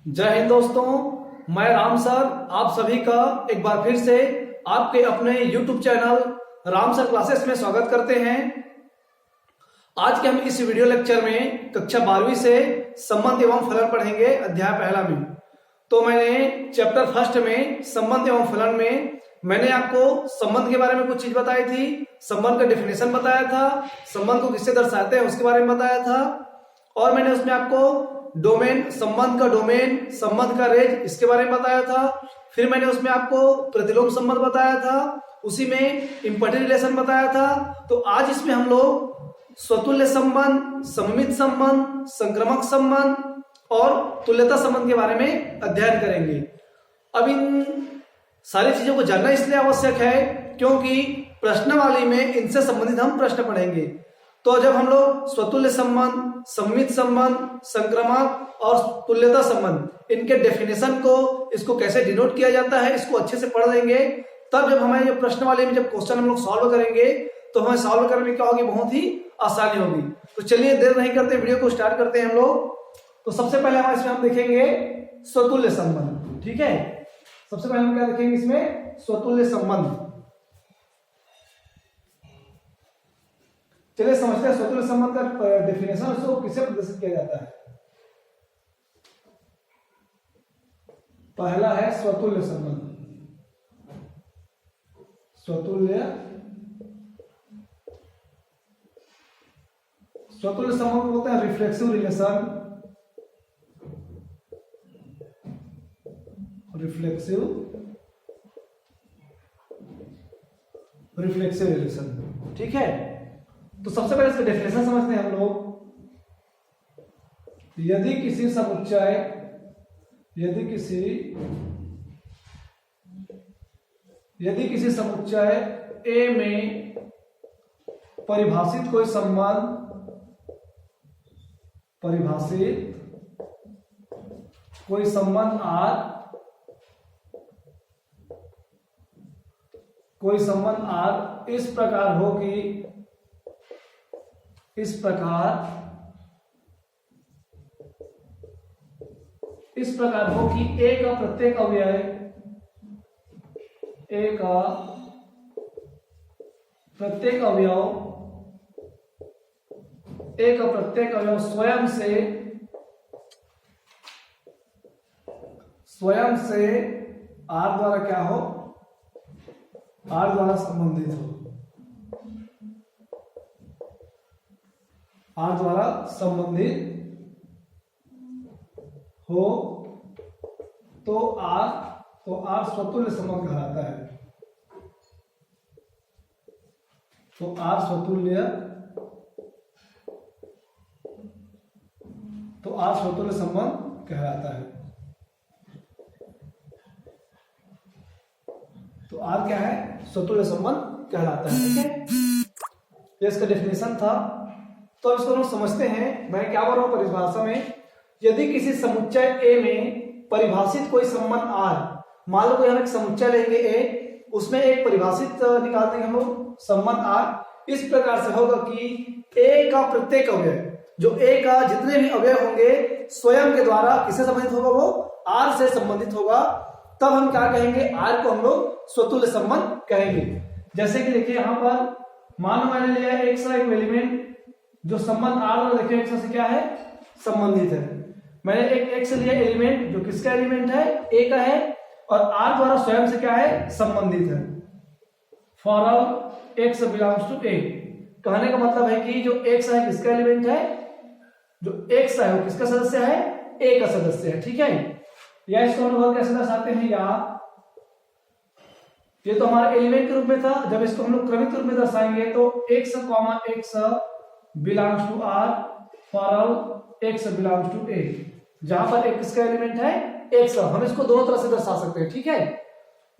जय हिंद दोस्तों, मैं राम सर आप सभी का एक बार फिर से आपके अपने YouTube channel Ram sir classes में स्वागत करते हैं। आज के हम इस वीडियो लेक्चर में कक्षा 12वीं से संबंध एवं फलन पढ़ेंगे अध्याय पहला में। तो मैंने चैप्टर फर्स्ट में संबंध एवं फलन में मैंने आपको संबंध के बारे में कुछ चीज बताई थी, संबंध का डेफिनेशन बताया था, संबंध को किससे दर्शाते हैं उसके बारे में बताया था, और मैंने उसमें आपको डोमेन, संबंध का डोमेन, संबंध का रेंज इसके बारे में बताया था। फिर मैंने उसमें आपको प्रतिलोम संबंध बताया था, उसी में इम्पैरिटी रिलेशन बताया था। तो आज इसमें हम लोग स्वतुल्य संबंध, सममित संबंध, संक्रामक संबंध और तुल्यता संबंध के बारे में अध्ययन करेंगे। अब इन सारी चीजों को जानना इसलिए आवश्यक है क्योंकि प्रश्नावली में इनसे संबंधित हम प्रश्न पढ़ेंगे। तो जब हम लोग स्वतुल्य संबंध, सममित संबंध, संक्रामक और तुल्यता संबंध इनके डेफिनेशन को, इसको कैसे डिनोट किया जाता है, इसको अच्छे से पढ़ लेंगे, तब जब हमारे प्रश्नावली में जब क्वेश्चन हम लोग सॉल्व करेंगे तो हमें सॉल्व करने में क्या होगी, बहुत ही आसानी होगी। तो चलिए देर नहीं करते, वीडियो को स्टार्ट करते हैं हम लोग। तो सबसे पहले हमारे इसमें हम देखेंगे स्वतुल्य संबंध। ठीक है, सबसे पहले हम क्या देखेंगे इसमें, स्वतुल्य संबंध। चलिए समझते हैं स्वतुल्य संबंध का डेफिनेशन, उसको किससे प्रदर्शित किया जाता है। पहला है स्वतुल्य संबंध। स्वतुल्य संबंध को बोलते हैं रिफ्लेक्सिव रिलेशन। रिफ्लेक्सिव रिलेशन, ठीक है। तो सबसे पहले इसका डेफिनेशन समझते हैं हम लोग। यदि किसी समुच्चय A में परिभाषित कोई संबंध, R इस प्रकार हो कि A का प्रत्येक अवयव स्वयं से R द्वारा क्या हो, R द्वारा संबंधित हो, तो R स्वतुल्य संबंध कहलाता है। तो R स्वतुल्य संबंध कहलाता है। तो R क्या है, स्वतुल्य संबंध कहलाता है। ठीक है, ये इसका डेफिनेशन था। तो इसको हम समझते हैं। मैं क्या बोल रहा हूं परिभाषा में, यदि किसी समुच्चय A में परिभाषित कोई संबंध R, मान लो कोई हम एक समुच्चय लेंगे A, उसमें एक परिभाषित निकाल देंगे हम लोग संबंध R, इस प्रकार से होगा कि A का प्रत्येक अवयव, जो A का जितने भी अवयव होंगे स्वयं के द्वारा किससे संबंधित होगा, वो R से संबंधित होगा। तब हम क्या कहेंगे, R को हम लोग स्वतुल्य संबंध कहेंगे। जैसे कि देखिए यहाँ पर मानो मैंने लिया एक एलिमेंट जो संबंध R और देखिए एक से क्या है, संबंधित है। मैंने एक x लिया एलिमेंट जो किसका एलिमेंट है, A का है, और R द्वारा स्वयं से क्या है, संबंधित है। For all x belongs to A, कहने का मतलब है कि जो x है किसका एलिमेंट है, जो x है वो किसका सदस्य है, A का सदस्य है। ठीक है, या इसको हम लोग कैसे दर्शाते हैं, या ये तो हमारा एलिमेंट के रूप में था, जब इसको हम लोग क्रमिक रूप में दर्शाएंगे तो x belongs to R for all x belongs to A, जहां पर एक किसका एलिमेंट है, x। हम इसको दोनों तरह से दर्शा सकते हैं। ठीक है,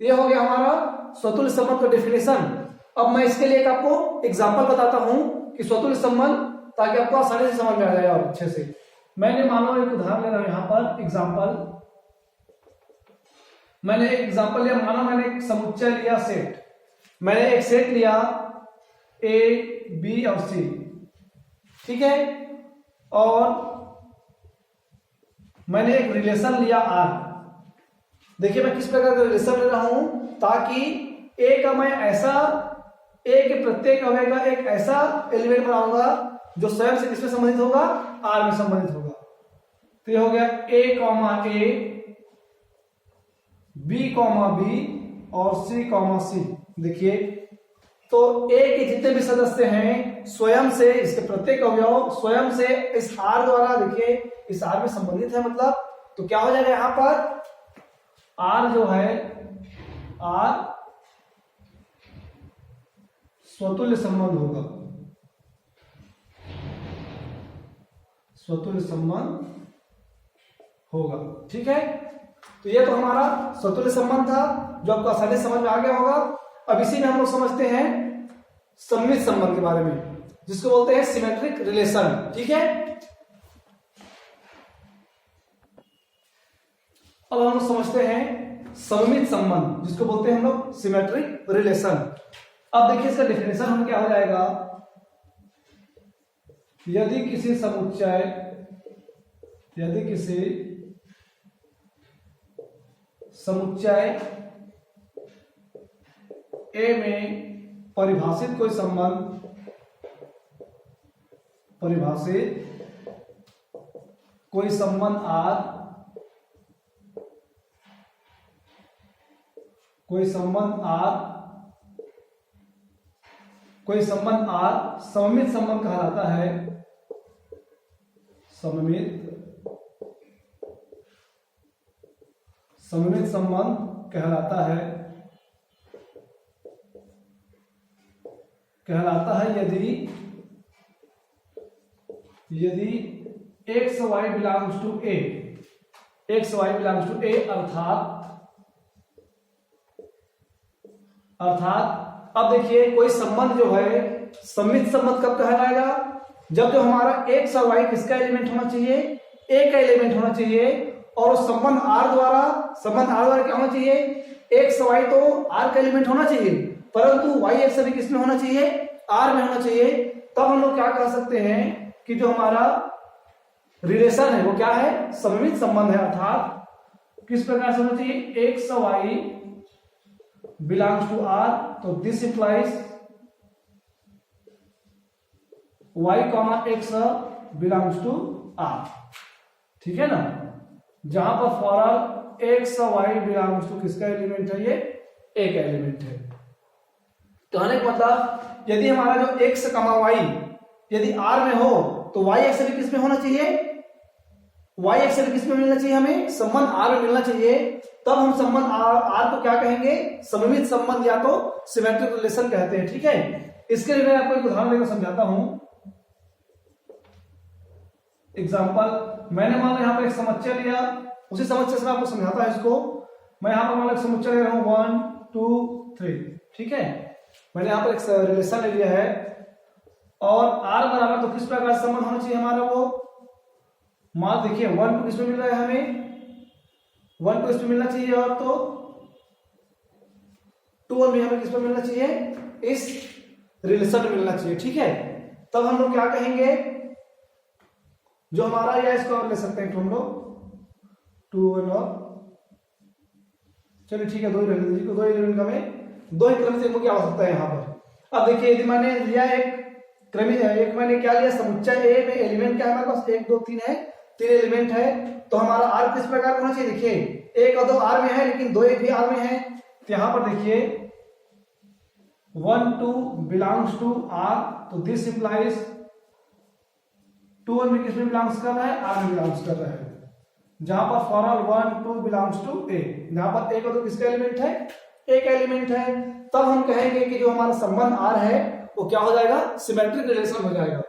ये हो गया हमारा स्वतुल्य संबंध का डेफिनेशन। अब मैं इसके लिए एक आपको एग्जांपल बताता हूं कि स्वतुल्य संबंध, ताकि आपको आसानी से समझ में आ जाए और अच्छे से। मैंने मानो एक उदाहरण ले रहा हूं यहाँ पर एग्जांपल। मैंने एक एग्जांपल लिया, मानो मैंने एक समुच्चय लिया सेट, मैंने एक सेट लिया A, B और C, ठीक है। और मैंने एक रिलेशन लिया आर। देखिए मैं किस प्रकार का रिलेशन ले रहा हूं, ताकि ए का मैं ऐसा, ए के प्रत्येक अवयव का एक ऐसा एलिमेंट बनाऊंगा जो स्वयं से किसमें संबंधित होगा, आर में संबंधित होगा। तो ये हो गया ए कॉमा ए, बी कॉमा बी और सी कॉमा सी। देखिए तो ए के जितने भी सदस्य हैं स्वयं से, इसके प्रत्येक अवयव स्वयं से इस आर द्वारा, देखिए इस आर में संबंधित है। मतलब तो क्या हो जाएगा यहां पर, आर जो है, आर स्वतुल्य संबंध होगा, स्वतुल्य संबंध होगा। ठीक है, तो ये तो हमारा स्वतुल्य संबंध था जो आपको आसानी से समझ में आ गया होगा। अब इसी में हम लोग समझते हैं सममित संबंध के बारे में, जिसको बोलते हैं सिमेट्रिक रिलेशन। ठीक है, अब हम लोग समझते हैं सममित संबंध, जिसको बोलते हैं हम लोग सिमेट्रिक रिलेशन। अब देखिए इसका डेफिनेशन हम क्या हो जाएगा, यदि किसी समुच्चय, यदि किसी समुच्चय ए में परिभाषित कोई संबंध, परिभाषित कोई संबंध आर, कोई संबंध आर, कोई संबंध आर सममित संबंध कहलाता है, सममित, सममित संबंध कहलाता है, कहलाता है यदि, यदि x y belongs to A, x y belongs to A, अर्थात अब देखिए कोई संबंध जो है सममित संबंध कब कहलाएगा, जब जो हमारा एक्स और वाई किसका एलिमेंट होना चाहिए, ए का एलिमेंट होना चाहिए, और उस संबंध आर द्वारा, संबंध आर द्वारा क्या होना चाहिए, एक्स वाई तो आर का एलिमेंट होना चाहिए, परंतु वाई एक्स भी किसमें होना चाहिए, आर में होना चाहिए। तब हम लोग क्या कह सकते हैं कि जो हमारा रिलेशन है वो क्या है, सममित संबंध है। अर्थात किस प्रकार से होना चाहिए, x y belongs to R, तो this implies y comma x belongs to R. ठीक है ना, जहां पर for all x y belongs to किसका एलिमेंट है, ये ए का एलिमेंट है। कहने का मतलब यदि हमारा जो एक्स कमा वाई यदि आर में हो, तो वाई एक्स भी किस में होना चाहिए, वाई एक्स भी किस में मिलना चाहिए, हमें संबंध आर में मिलना चाहिए। तब हम संबंध आर को क्या कहेंगे, सममित संबंध या तो सिमेट्रिक रिलेशन कहते हैं। ठीक है, इसके लिए मैं आपको एक उदाहरण देकर समझाता हूं। एग्जाम्पल, मैंने मान लो यहाँ पर एक समुच्चय लिया, उसी समुच्चय से मैं आपको समझाता है इसको। मैं यहाँ पर मान लो एक समुच्चय ले रहा हूँ 1 2 3। ठीक है, मैंने यहाँ पर एक रिलेशन ले लिया है, और आर बराबर तो किस प्रकार से संबंध होना चाहिए हमारा, वो मान देखिए 1 2 किसमें मिल रहा है, हमें 1 2 इसमें मिलना चाहिए, और तो 2 और भी हमें किसमें मिलना चाहिए, इस रिलेशन में मिलना चाहिए। ठीक है, तब हम लोग क्या कहेंगे, जो हमारा या इसको और ले सकते हैं हम लोग 2 1 और चलिए ठीक है, दो ही रहने दीजिए, दो एलिमेंट का हमें दो ही क्रम से की आवश्यकता है यहाँ पर। अब देखिए यदि मैंने लिया एक क्रमिक, एक मैंने क्या लिया, समुच्चय ए में एलिमेंट क्या है हमारे पास, 1 2 3 है, 3 एलिमेंट है, तो हमारा आर किस प्रकार का होना चाहिए, देखिए एक और दो आर में है, लेकिन दो एक भी आर में है। तो यहां पर देखिए 1 2 बिलोंग्स टू आर, तो दिस इंप्लाइज 2 1 में किसमें बिलोंग्स कर रहा है, आर में बिलोंग्स कर रहा है। जहां पर for all 1 2 belongs to A, जहां पर एक और दो किसका एलिमेंट है, एक एलिमेंट है। तब हम कहेंगे कि जो हमारा संबंध आर है वो क्या हो जाएगा, सिमेट्रिक रिलेशन हो जाएगा,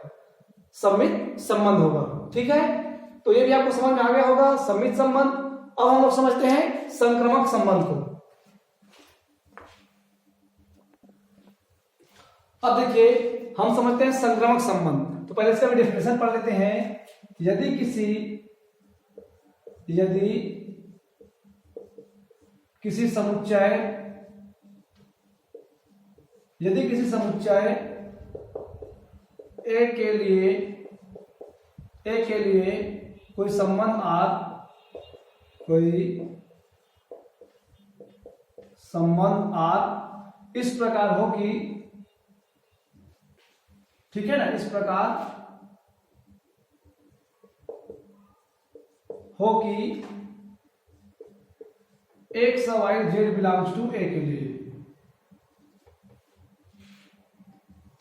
सममित संबंध होगा। ठीक है, तो ये भी आपको समझ में आ गया होगा सममित संबंध। अब हम लोग समझते हैं संक्रामक संबंध को। अब देखिए हम समझते हैं संक्रामक संबंध, तो पहले इसका भी डेफिनेशन पढ़ लेते हैं। यदि किसी समुच्चय ए के लिए कोई संबंध आर कोई संबंध आर इस प्रकार हो कि, ठीक है ना, इस प्रकार हो कि x y z belongs to A के लिए,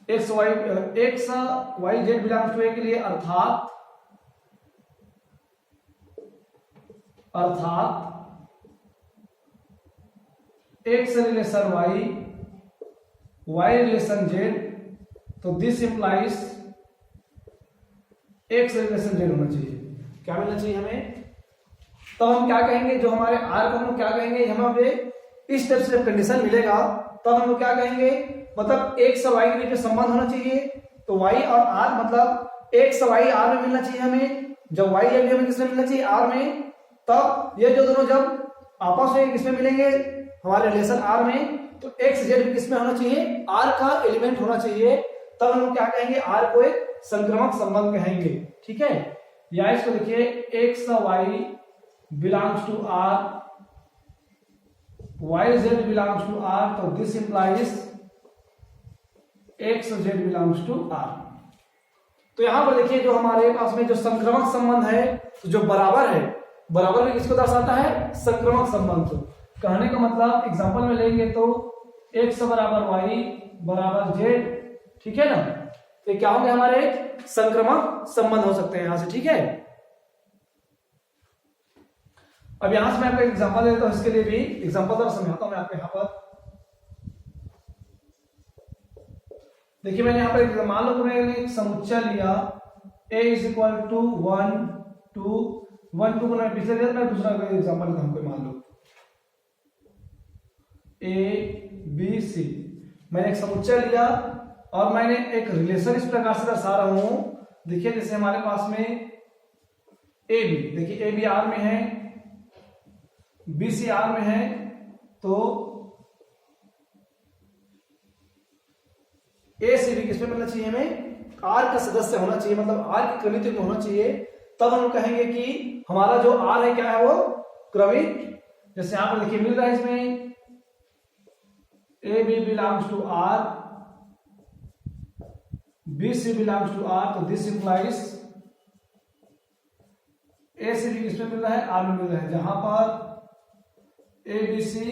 x y z belongs to A के लिए, अर्थात x relation y, y relation z, तो this implies x relation z होना चाहिए। क्या मिलना चाहिए हमें? तो हम क्या कहेंगे, जो हमारे आर को हम क्या कहेंगे, यहाँ पे इस टाइप से कंडीशन मिलेगा तब हम क्या कहेंगे, मतलब एक्स और वाई के बीच में संबंध होना चाहिए। तो वाई और आर मतलब एक्स वाई आर में मिलना चाहिए हमें, जब वाई एल हमें किसमें मिलना चाहिए, आर में। तब ये जो दोनों जब आपस में किसमें मिलेंगे, हमारे रिलेशन आर में, तो एक्स जेड किसमें होना चाहिए, आर का एलिमेंट होना चाहिए। तब हम क्या कहेंगे, आर को एक संक्रमक संबंध कहेंगे। ठीक है, या इसको देखिए, x y belongs to R, y z belongs to R, तो this implies x z belongs to R. तो यहां पर देखिए जो हमारे पास में जो संक्रमक संबंध है, तो जो बराबर है, बराबर में किसको दर्शाता है, संक्रमक संबंध। कहने का मतलब एग्जांपल में लेंगे तो एक्स बराबर वाई बराबर जेड, ठीक है ना, तो क्या होंगे हमारे संक्रमक संबंध हो सकते हैं यहां से। ठीक है, अब यहां से मैं आपको एग्जांपल देता हूं, इसके लिए भी एग्जांपल द्वारा समझाता हूं मैं आपको। यहां पर देखिए, मैंने यहां पर मान लो मैंने एक समुच्चय लिया, a इज इक्वल टू 1 2 1 2 को मैं पिछले दिया, मैं दूसरा एग्जांपल हमको मान लो a b c, मैंने एक समुच्चय लिया और मैंने एक रिलेशन इस प्रकार से दर्शा रहा हूं। देखिए, जैसे हमारे पास में ए बी, देखिए ए बी आर में है, बी सी आर में है, तो ए सी बी किसमें मिलना चाहिए, हमें आर का सदस्य होना चाहिए, मतलब आर के क्रमित में होना चाहिए। तब हम कहेंगे कि हमारा जो आर है क्या है, वो क्रमिक। जैसे यहां पर देखिए मिल रहा है इसमें a B belongs to R, b C belongs to R, तो this implies a c b किसमें मिल रहा है, आर में मिल रहा है। जहां पर ए बी सी,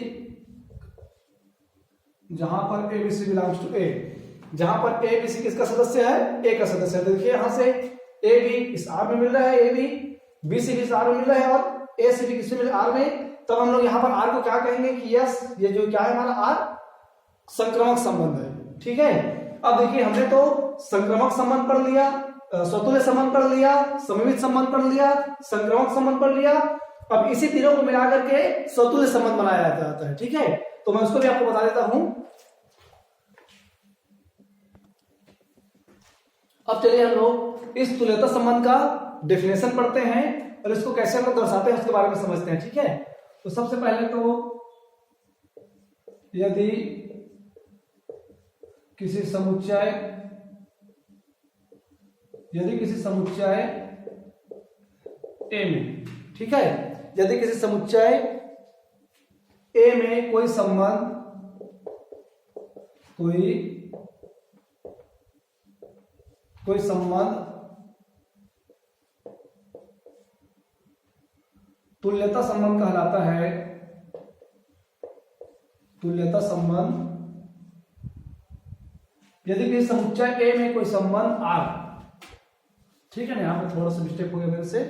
जहां पर A B C belongs to A, जहां पर ए बी सी किसका सदस्य है, ए का सदस्य है। तो देखिए यहां से ए बी इस आर में मिल रहा है, ए बी बी सी भी इस आर में मिल रहा है, और ए सी भी किसमें मिल आर में। तब हम लोग यहां पर आर को क्या कहेंगे कि यस, ये जो क्या है हमारा आर संक्रमक संबंध है। ठीक है, अब देखिए हमने तो संक्रमक संबंध पढ़ लिया, स्वतुल्य संबंध पढ़ लिया, सममित संबंध पढ़ लिया, संक्रमक संबंध पढ़ लिया। अब इसी तीनों को मिलाकर के स्वतुल्य संबंध बनाया जाता है। ठीक है, तो मैं उसको भी आपको बता देता हूं। अब चलिए हम लोग इस तुल्यता संबंध का डेफिनेशन पढ़ते हैं और इसको कैसे हम लोग दर्शाते हैं उसके बारे में समझते हैं। ठीक है, तो सबसे पहले तो यदि किसी समुच्चय ए में, ठीक है, यदि किसी समुच्चय ए में कोई संबंध, कोई संबंध तुल्यता संबंध कहलाता है। तुल्यता संबंध, यदि किसी समुच्चय ए में कोई संबंध आर, ठीक है ना, यहां पे थोड़ा सा मिस्टेक हो गया मेरे से।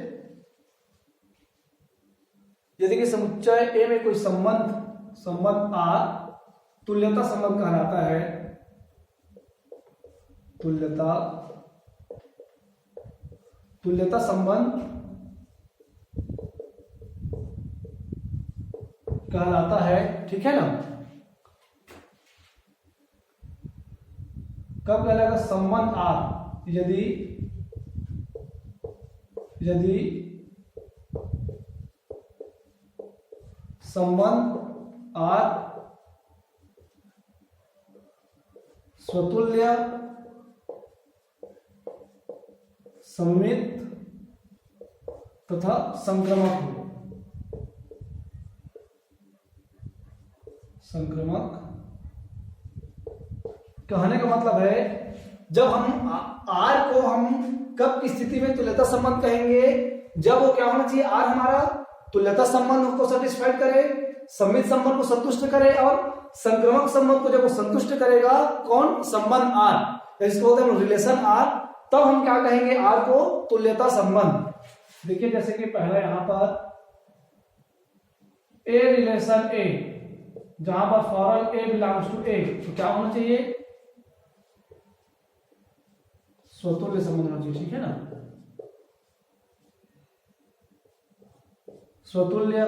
यदि किसी समुच्चय ए में कोई संबंध आर तुल्यता संबंध कहलाता है। तुल्यता संबंध कहलाता है। ठीक है ना, कब कहलाएगा, संबंध आर, यदि संबंध आर स्वतुल्य, सममित तथा संक्रमक हो। संक्रामक। कहने का मतलब है जब हम आर को हम कब की स्थिति में तुल्यता संबंध कहेंगे, जब वो क्या होना चाहिए, आर हमारा तुल्यता संबंध को सेटिस्फाइड करे, सममित संबंध को संतुष्ट करे, और संक्रामक संबंध को जब वो संतुष्ट करेगा, कौन, संबंध आर, इसको बोलते हैं रिलेशन आर, तब हम क्या कहेंगे, आर को तुल्यता संबंध। देखिए जैसे कि पहला यहां पर ए रिलेशन ए, जहां पर for a belongs to A, तो क्या होना चाहिए, स्वतुल्य संबंध होना चाहिए, ठीक है ना, स्वतुल्य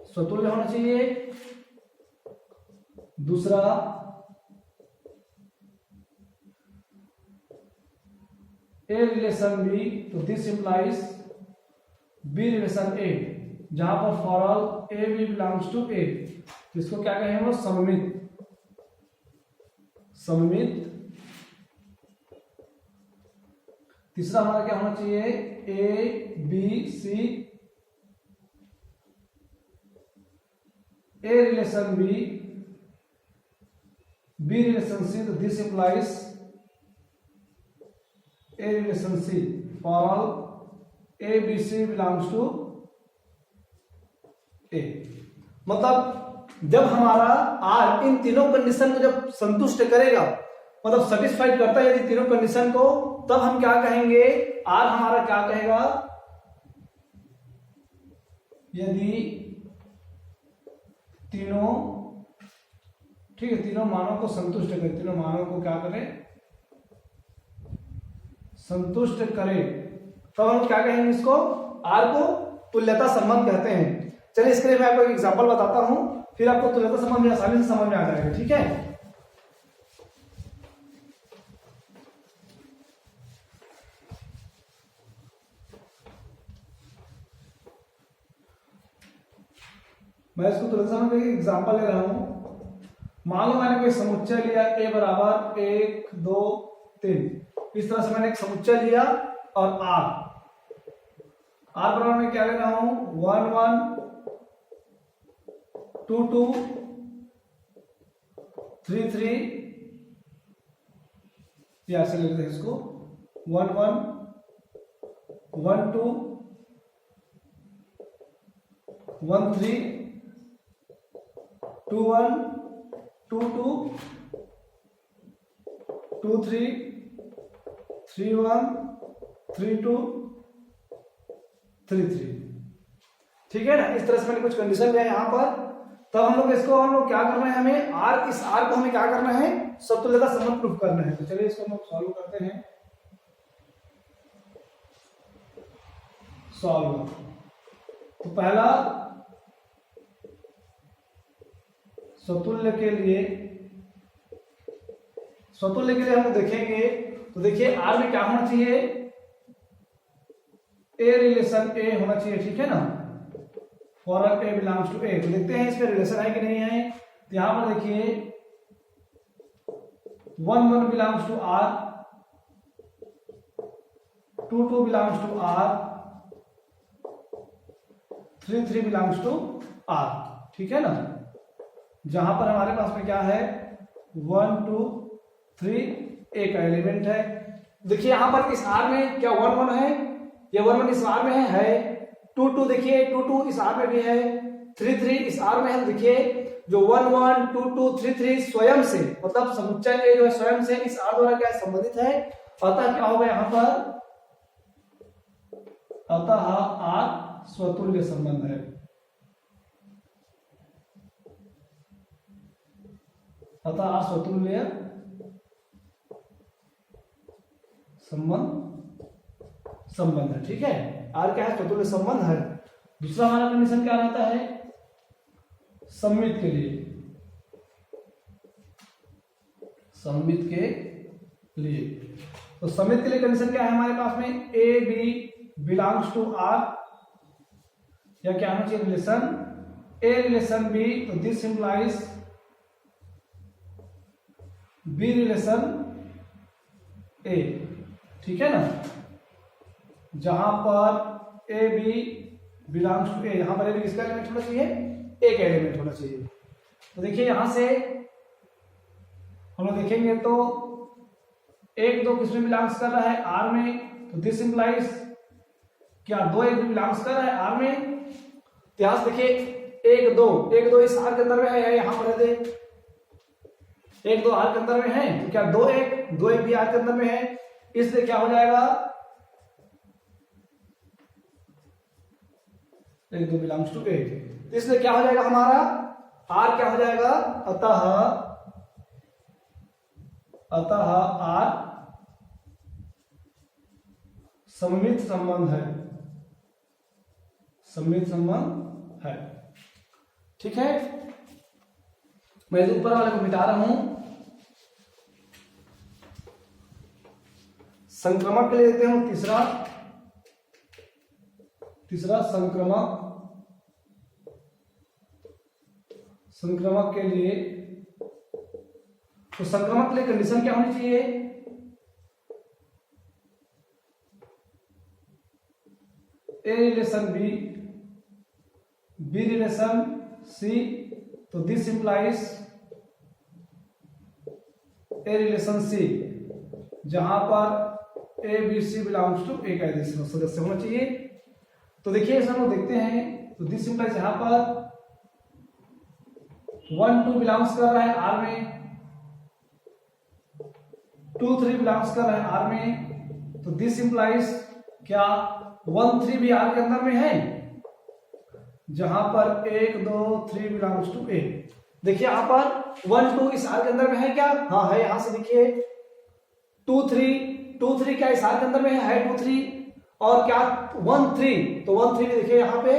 स्वतुल्य होना चाहिए। दूसरा ए रिलेशन बी, तो this implies B relation a, जहां पर for all a B belongs to A, तो इसको क्या कहेंगे, वो सममित। सममित। तीसरा हमारा क्या होना चाहिए, a B c, a relation b, b relation सी, तो this implies A relation c for all a B C belongs to A. मतलब जब हमारा आर इन तीनों कंडीशन को जब संतुष्ट करेगा, मतलब सेटिस्फाइड करता है यदि तीनों कंडीशन को, तब हम क्या कहेंगे, आर हमारा क्या कहेगा, यदि तीनों, ठीक है, तीनों मानों को संतुष्ट करे, तीनों मानों को क्या करे, संतुष्ट करे, तब हम क्या कहेंगे, इसको आर को तुल्यता संबंध कहते हैं। चलिए इसके लिए मैं आपको एक एग्जांपल बताता हूं, फिर आपको तुल्यता संबंध आसानी से समझ में आ जाएगा, ठीक है। मैं इसको तुल्यता संबंध का एग्जांपल ले रहा हूं। मान लो मैंने कोई समुच्चय लिया, ए बराबर 1 2 3, इस तरह से मैंने एक समुच्चय लिया, और आर बराबर में क्या ले रहा हूं, 1 1 2 2 3 3, या ऐसे ले लेते हैं इसको, 1 1 1 2 1 3 2 1 2 2 2 3 3 1 3 2 3 3, ठीक है ना। इस तरह से मैंने कुछ कंडीशन लिया यहां पर, तब हम लोग क्या करना है, हमें आर, इस आर को हमें क्या करना है, समतुल्यता संबंध प्रूफ करना है। तो चलिए इसको हम लोग सॉल्व करते हैं। सॉल्व, तो पहला स्वतुल्य के लिए हम लोग देखेंगे, तो देखिए आर में क्या होना चाहिए, ए रिलेशन ए होना चाहिए, ठीक है ना, for a belongs to A. तो देखते हैं इसमें रिलेशन है कि नहीं है। तो यहां पर देखिए 1 1 belongs to R, 2 2 belongs to R, 3 3 belongs to R, ठीक है ना। जहां पर हमारे पास में क्या है, 1 2 3 ए का एलिमेंट है। देखिए यहां पर इस आर में क्या 1 1 है, ये 1 1 इस आर में है 2 2, देखिए 2 2 इस आर में भी है, 3 3 इस आर में है। देखिए जो 1 1 2 2 3 3 स्वयं से, मतलब समुच्चय ए जो है स्वयं से इस आर द्वारा क्या संबंधित है, अतः क्या होगा यहां पर, अतः आर स्वतुल्य संबंध है। अतः आर स्वतुल्य संबंध है, ठीक है। आर क्या है, स्वतुल्य संबंध है। दूसरा हमारा कंडीशन क्या रहता है, सममित के लिए, सममित के लिए, तो सममित के लिए कंडीशन क्या है हमारे पास में, A B belongs to R, या क्या होना चाहिए, रिलेशन ए रिलेशन बी, तो this implies B relation A, ठीक है ना। जहां पर A B belongs to A, यहां पर ए बी किसका एलिमेंट होना चाहिए, एक एलिमेंट होना चाहिए। तो देखिए यहां से हम लोग देखेंगे तो 1 2 किसमें बिलोंग्स कर रहा है, आर में, तो दिस इंप्लाइज क्या 2 1 भी बिलोंग्स कर रहा है आर में। तो यहां से देखिए 1 2 इस आर के अंदर में है, यहां पर है 1 2 आर के अंदर में है, तो क्या 2 1 भी आर के अंदर में है, इसलिए क्या हो जाएगा 1 2 बिलोंग्स टू 8। तो इसलिए क्या हो जाएगा हमारा आर क्या हो जाएगा, अतः आर सममित संबंध है, सममित संबंध है। ठीक है, मैं ऊपर वाले को मिटा रहा हूं। संक्रमक के लिए देते हैं तीसरा संक्रमक के लिए, तो संक्रमक के लिए कंडीशन क्या होनी चाहिए, ए रिलेशन बी रिलेशन सी, तो this implies A relation C, जहां पर A B C belongs to एक सदस्य होना चाहिए। तो देखिए हम लोग देखते हैं, तो दिस इंप्लाइज यहां पर 1 2 बिलोंग्स कर रहा है आर में, 2 3 बिलोंग्स कर रहा है आर में, तो दिस इंप्लाइज क्या 1 3 भी आर के अंदर में है, जहां पर 1 2 3 बिलोंग्स टू ए। देखिए यहां पर 1 2 इस आर के अंदर में है क्या, हाँ है, यहां से देखिए 2 3 क्या इस आर के अंदर में है 2 3, और क्या 1 3, तो 1 3 भी देखिए यहां पे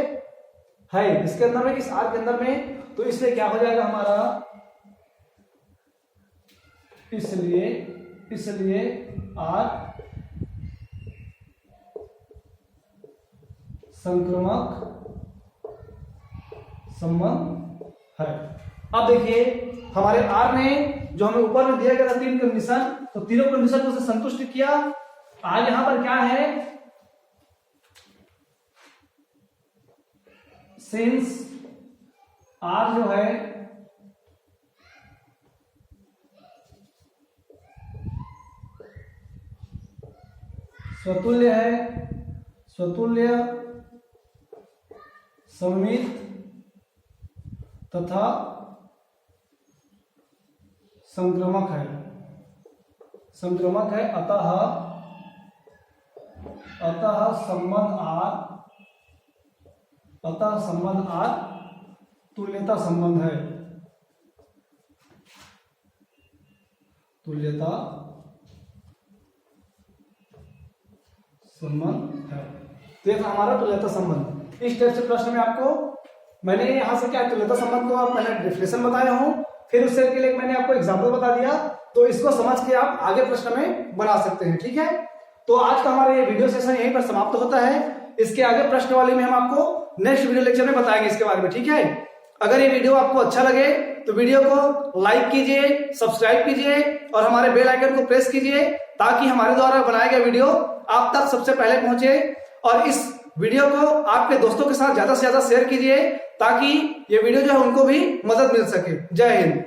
है इसके अंदर में, इस आर के अंदर में। तो इसलिए क्या हो जाएगा हमारा, इसलिए आर संक्रमक संबंध है। अब देखिए हमारे आर में जो हमें ऊपर में दिया गया था 3 कंडीशन, तो तीनों कंडीशन को से संतुष्ट किया। आज यहां पर क्या है, सिंस आर जो है स्वतुल्य है, स्वतुल्य सममित तथा संक्रमक है, अतः संबंध आर तुल्यता संबंध है, तुल्यता संबंध है। तो ये था हमारा तुल्यता संबंध। इस टाइप से प्रश्न में आपको मैंने यहां से क्या तुल्यता संबंध को पहले डेफिनेशन बताया हूं, फिर उससे के लिए मैंने आपको एग्जाम्पल बता दिया, तो इसको समझ के आप आगे प्रश्न में बना सकते हैं। ठीक है, तो आज का हमारा ये वीडियो सेशन यहीं पर समाप्त होता है। इसके आगे प्रश्न वाले में हम आपको नेक्स्ट वीडियो लेक्चर में बताएंगे इसके बारे में। ठीक है, अगर ये वीडियो आपको अच्छा लगे तो वीडियो को लाइक कीजिए, सब्सक्राइब कीजिए और हमारे बेल आइकन को प्रेस कीजिए, ताकि हमारे द्वारा बनाया गया वीडियो आप तक सबसे पहले पहुंचे। और इस वीडियो को आपके दोस्तों के साथ ज्यादा से ज्यादा शेयर कीजिए, ताकि ये वीडियो जो है उनको भी मदद मिल सके। जय हिंद।